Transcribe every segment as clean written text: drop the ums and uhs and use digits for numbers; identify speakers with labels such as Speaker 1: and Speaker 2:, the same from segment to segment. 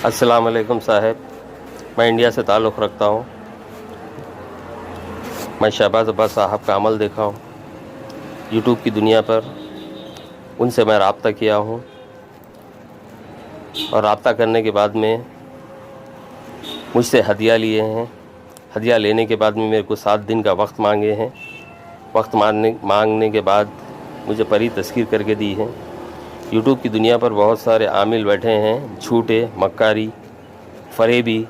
Speaker 1: अस्सलाम वालेकुम साहब, मैं इंडिया से ताल्लुक़ रखता हूँ। मैं शहबाज अब्बास साहब का अमल देखा हूँ यूट्यूब की दुनिया पर, उनसे मैं रब्ता किया हूँ और रब्ता करने के बाद में मुझसे हदिया लिए हैं। हदिया लेने के बाद में मेरे को 7 दिन का वक्त मांगे हैं। वक्त मांगने के बाद मुझे परी तस्कीर करके दी है। यूट्यूब की दुनिया पर बहुत सारे आमिल बैठे हैं, झूठे, मक्कारी, फरेबी,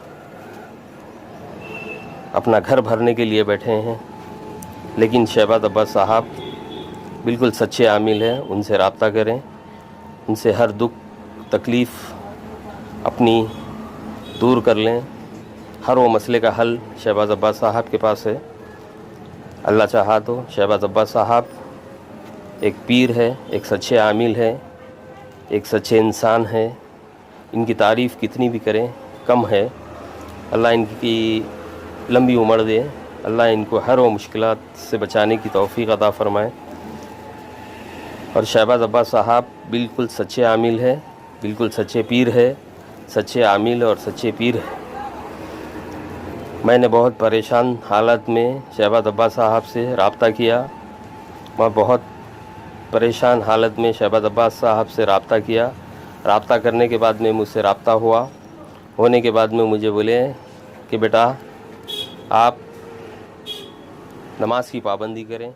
Speaker 1: अपना घर भरने के लिए बैठे हैं। लेकिन शहबाज अब्बास साहब बिल्कुल सच्चे आमिल हैं। उनसे रब्ता करें, उनसे हर दुख तकलीफ़ अपनी दूर कर लें। हर वो मसले का हल शहबाज अब्बास साहब के पास है। अल्लाह चाहा तो शहबाज अब्बास साहब एक पीर है, एक सच्चे आमिल है, एक सच्चे इंसान है। इनकी तारीफ़ कितनी भी करें कम है। अल्लाह इनकी लंबी उम्र दे। अल्लाह इनको हर वो मुश्किलात से बचाने की तौफ़ीक़ अता फ़रमाए। और शहबाज अब्बास साहब बिल्कुल सच्चे आमिल है, बिल्कुल सच्चे पीर है, सच्चे आमिल और सच्चे पीर है। मैंने बहुत परेशान हालत में शहबाज अब्बास साहब से रब्ता किया। मैं बहुत परेशान हालत में शहबाज अब्बास साहब से रब्ता किया। रब्ता करने के बाद में मुझसे रब्ता होने के बाद में मुझे बोले कि बेटा आप नमाज की पाबंदी करें।